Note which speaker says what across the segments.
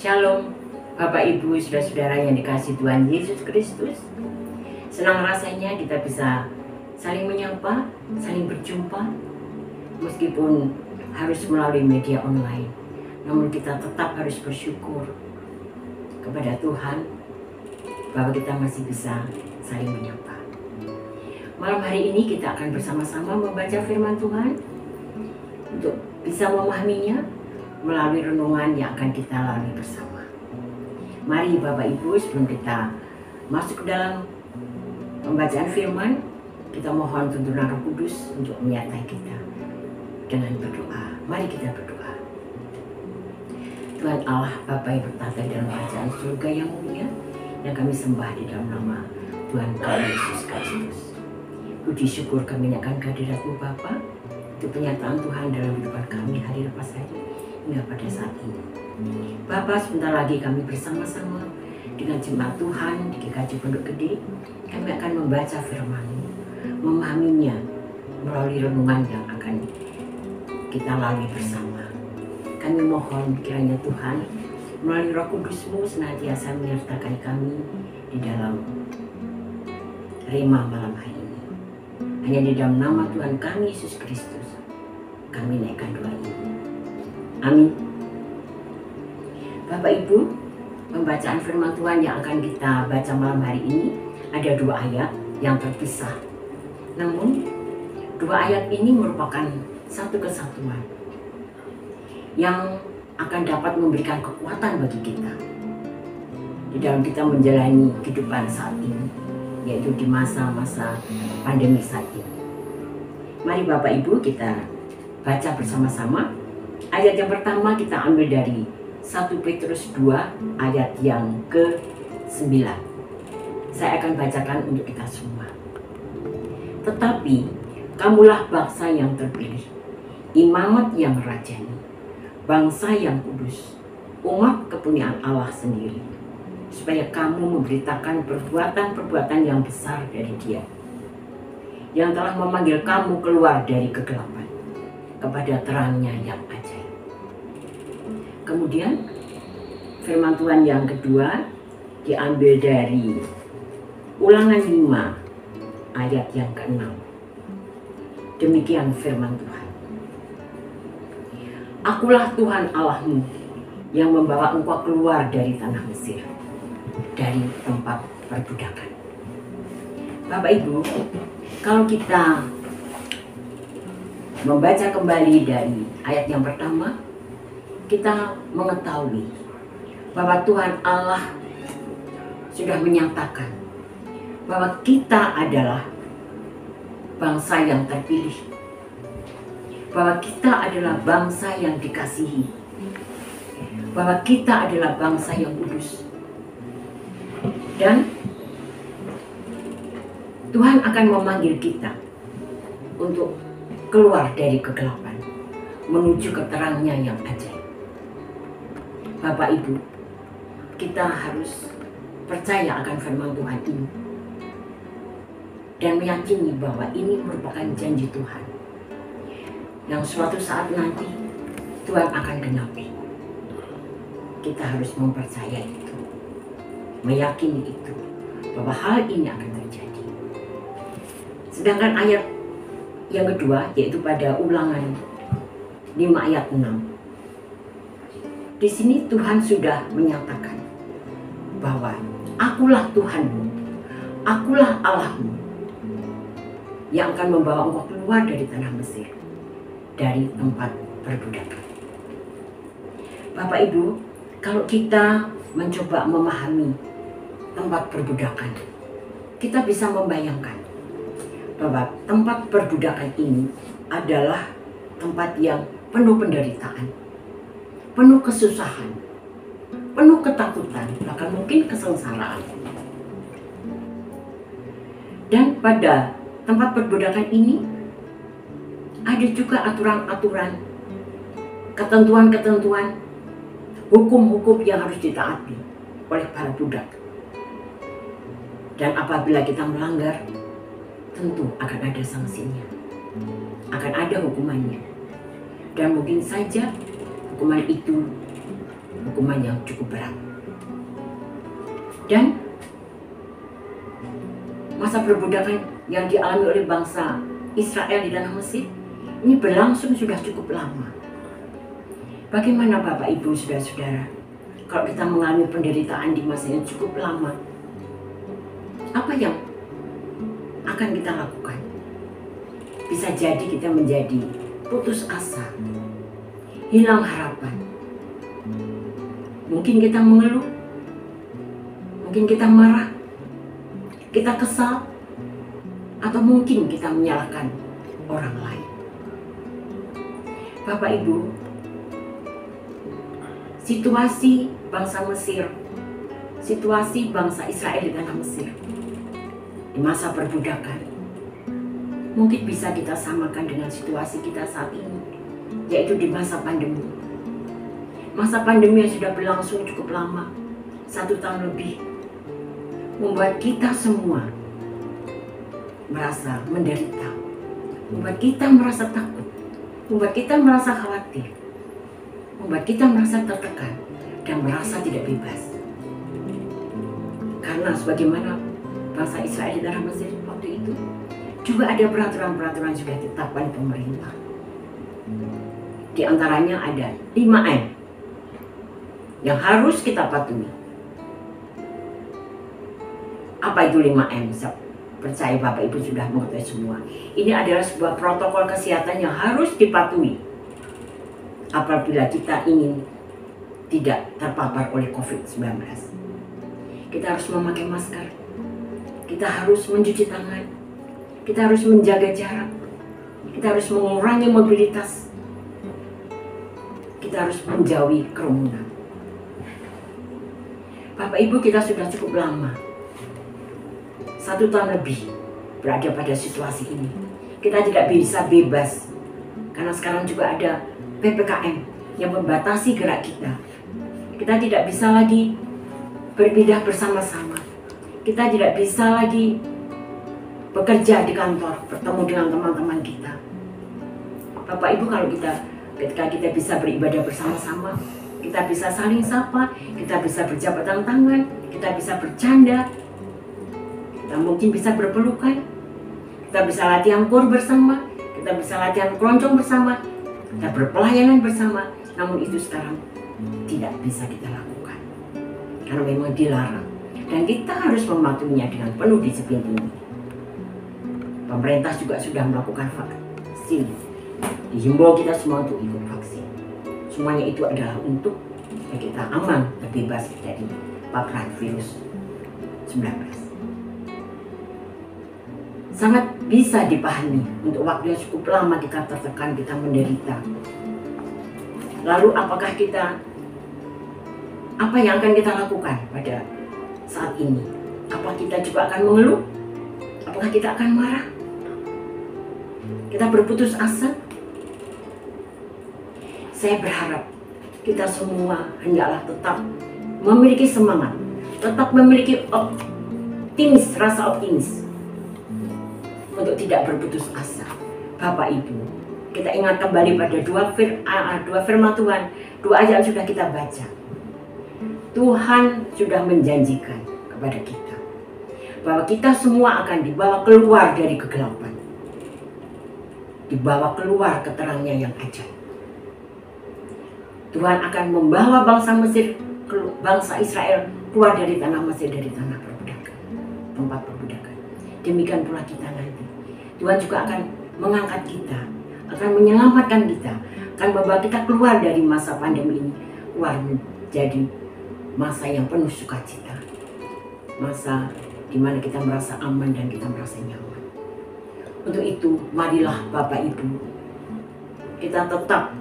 Speaker 1: Shalom, Bapak Ibu, saudara-saudara yang dikasihi Tuhan Yesus Kristus. Senang rasanya kita bisa saling menyapa, saling berjumpa, meskipun harus melalui media online. Namun kita tetap harus bersyukur kepada Tuhan bahwa kita masih bisa saling menyapa. Malam hari ini kita akan bersama-sama membaca firman Tuhan untuk bisa memahaminya melalui renungan yang akan kita lalui bersama. Mari Bapak Ibu, sebelum kita masuk ke dalam pembacaan firman, kita mohon tuntunan Roh Kudus untuk menyertai kita dengan berdoa. Mari kita berdoa. Tuhan Allah, Bapa yang bertata di dalam kerajaan surga yang mulia, yang kami sembah di dalam nama Tuhan kami Yesus Kristus. Puji syukur kami akan kehadirat-Mu Bapa, untuk penyataan Tuhan dalam kehidupan kami hari lepas hari hingga pada saat ini. Bapa, sebentar lagi kami bersama-sama dengan jemaat Tuhan di GKJ Pondok Gede. Kami akan membaca firman-Mu, memahaminya melalui renungan yang akan kita lalui bersama. Kami mohon kiranya Tuhan melalui Roh Kudus-Mu senantiasa menyertakan kami di dalam rema malam hari ini. Hanya di dalam nama Tuhan kami Yesus Kristus kami naikkan doa ini. Amin. Bapak Ibu, pembacaan firman Tuhan yang akan kita baca malam hari ini ada 2 ayat yang terpisah. Namun 2 ayat ini merupakan satu kesatuan yang akan dapat memberikan kekuatan bagi kita di dalam kita menjalani kehidupan saat ini, yaitu di masa-masa pandemi saat ini. Mari Bapak Ibu kita baca bersama-sama. Ayat yang pertama kita ambil dari 1 Petrus 2 ayat yang ke-9. Saya akan bacakan untuk kita semua. Tetapi kamulah bangsa yang terpilih, imamat yang rajani, bangsa yang kudus, umat kepunyaan Allah sendiri, supaya kamu memberitakan perbuatan-perbuatan yang besar dari Dia, yang telah memanggil kamu keluar dari kegelapan kepada terangnya yang ajaib. Kemudian firman Tuhan yang kedua diambil dari Ulangan 5 ayat yang ke-6. Demikian firman Tuhan. Akulah Tuhan Allahmu yang membawa engkau keluar dari tanah Mesir, dari tempat perbudakan. Bapak Ibu, kalau kita membaca kembali dari ayat yang pertama, kita mengetahui bahwa Tuhan Allah sudah menyatakan bahwa kita adalah bangsa yang terpilih, bahwa kita adalah bangsa yang dikasihi, bahwa kita adalah bangsa yang kudus. Dan Tuhan akan memanggil kita untuk keluar dari kegelapan menuju ke terangnya yang ajaib. Bapak Ibu, kita harus percaya akan firman Tuhan ini dan meyakini bahwa ini merupakan janji Tuhan yang suatu saat nanti Tuhan akan genapi. Kita harus mempercayai itu, meyakini itu, bahwa hal ini akan terjadi. Sedangkan ayat yang kedua, yaitu pada Ulangan 5 ayat 6. Di sini Tuhan sudah menyatakan bahwa akulah Tuhanmu, akulah Allahmu yang akan membawa engkau keluar dari tanah Mesir, dari tempat perbudakan. Bapak Ibu, kalau kita mencoba memahami tempat perbudakan, kita bisa membayangkan bahwa tempat perbudakan ini adalah tempat yang penuh penderitaan, penuh kesusahan, penuh ketakutan, bahkan mungkin kesengsaraan. Dan pada tempat perbudakan ini ada juga aturan-aturan, ketentuan-ketentuan hukum-hukum yang harus ditaati oleh para budak. Dan apabila kita melanggar, tentu akan ada sanksinya, akan ada hukumannya. Dan mungkin saja hukuman itu hukuman yang cukup berat. Dan masa perbudakan yang dialami oleh bangsa Israel di tanah Mesir ini berlangsung sudah cukup lama. Bagaimana Bapak Ibu Saudara-saudara kalau kita mengalami penderitaan di masa yang cukup lama? Apa yang akan kita lakukan? Bisa jadi kita menjadi putus asa, hilang harapan. Mungkin kita mengeluh, mungkin kita marah, kita kesal, atau mungkin kita menyalahkan orang lain. Bapak Ibu, situasi bangsa Mesir, situasi bangsa Israel di tanah Mesir di masa perbudakan mungkin bisa kita samakan dengan situasi kita saat ini, yaitu di masa pandemi. Masa pandemi yang sudah berlangsung cukup lama, 1 tahun lebih, membuat kita semua merasa menderita, membuat kita merasa takut, membuat kita merasa khawatir, membuat kita merasa tertekan dan merasa tidak bebas. Karena sebagaimana bangsa Israel di tanah Mesir waktu itu, juga ada peraturan-peraturan sudah ditetapkan pemerintah. Di antaranya ada 5M yang harus kita patuhi. Apa itu 5M? Saya percaya Bapak Ibu sudah mengetahui semua. Ini adalah sebuah protokol kesehatan yang harus dipatuhi apabila kita ingin tidak terpapar oleh COVID-19. Kita harus memakai masker, kita harus mencuci tangan, kita harus menjaga jarak, kita harus mengurangi mobilitas, kita harus menjauhi kerumunan. Bapak Ibu, kita sudah cukup lama, 1 tahun lebih berada pada situasi ini. Kita tidak bisa bebas karena sekarang juga ada PPKM yang membatasi gerak kita. Kita tidak bisa lagi berpindah bersama-sama. Kita tidak bisa lagi bekerja di kantor, bertemu dengan teman-teman kita. Bapak Ibu, kalau ketika kita bisa beribadah bersama-sama, kita bisa saling sapa, kita bisa berjabat tangan, kita bisa bercanda, kita mungkin bisa berpelukan, kita bisa latihan kur bersama, kita bisa latihan keroncong bersama, kita berpelayanan bersama. Namun itu sekarang tidak bisa kita lakukan karena memang dilarang, dan kita harus mematuhinya dengan penuh disiplin tinggi. Pemerintah juga sudah melakukan vaksin. Dihimbau kita semua untuk ikut vaksin. Semuanya itu adalah untuk kita aman, terbebas dari paparan virus 19. Sangat bisa dipahami untuk waktu yang cukup lama kita tertekan, kita menderita. Lalu apa yang akan kita lakukan pada saat ini? Apa kita juga akan mengeluh? Apakah kita akan marah? Kita berputus asa? Saya berharap kita semua hendaklah tetap memiliki semangat, tetap memiliki rasa optimis untuk tidak berputus asa. Bapak Ibu, kita ingat kembali pada dua firman Tuhan, 2 ayat sudah kita baca. Tuhan sudah menjanjikan kepada kita bahwa kita semua akan dibawa keluar dari kegelapan, dibawa keluar ke terangnya yang ajaib. Tuhan akan membawa bangsa Israel keluar dari tanah Mesir, dari tanah perbudakan, tempat perbudakan. Demikian pula kita nanti. Tuhan juga akan mengangkat kita, akan menyelamatkan kita, akan membawa kita keluar dari masa pandemi ini, keluar menjadi masa yang penuh sukacita, masa di mana kita merasa aman dan kita merasa nyaman. Untuk itu, marilah Bapak Ibu, kita tetap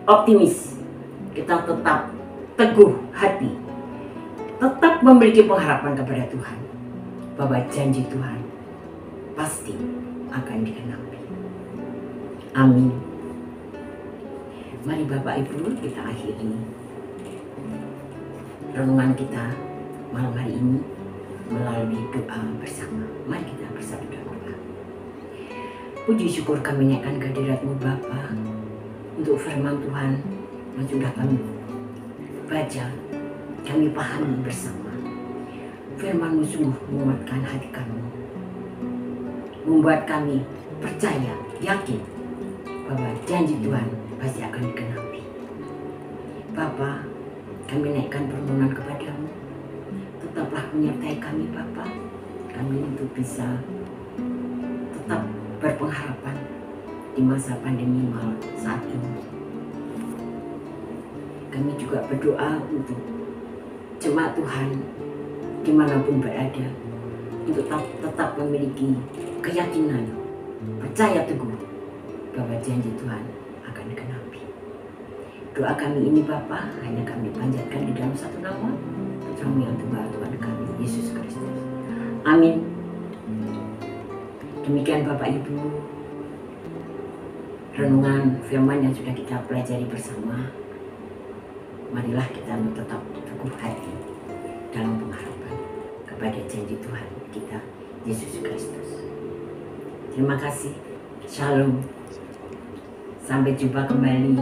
Speaker 1: optimis, kita tetap teguh hati, tetap memiliki pengharapan kepada Tuhan, bahwa janji Tuhan pasti akan digenapi. Amin. Mari Bapak Ibu, kita akhiri renungan kita malam hari ini melalui doa bersama. Mari kita bersatu dalam doa. Puji syukur kami naikkan kehadirat-Mu Bapa untuk firman Tuhan yang sudah kami baca, kami pahami bersama. Firman-Mu sungguh menguatkan hati kami, membuat kami percaya, yakin bahwa janji Tuhan pasti akan digenapi. Bapa, kami naikkan permohonan kepadamu, tetaplah menyertai kami Bapa, kami untuk bisa tetap berpengharapan di masa pandemi saat ini. Kami juga berdoa untuk jemaat Tuhan dimanapun berada, untuk tetap memiliki keyakinan, percaya teguh bahwa janji Tuhan akan digenapi. Doa kami ini Bapa hanya kami panjatkan di dalam satu nama, Putra-Mu yang tunggal, Tuhan kami, Yesus Kristus. Amin. Demikian Bapak Ibu, renungan firman yang sudah kita pelajari bersama. Marilah kita tetap teguh hati dalam pengharapan kepada janji Tuhan kita, Yesus Kristus. Terima kasih. Shalom. Sampai jumpa kembali.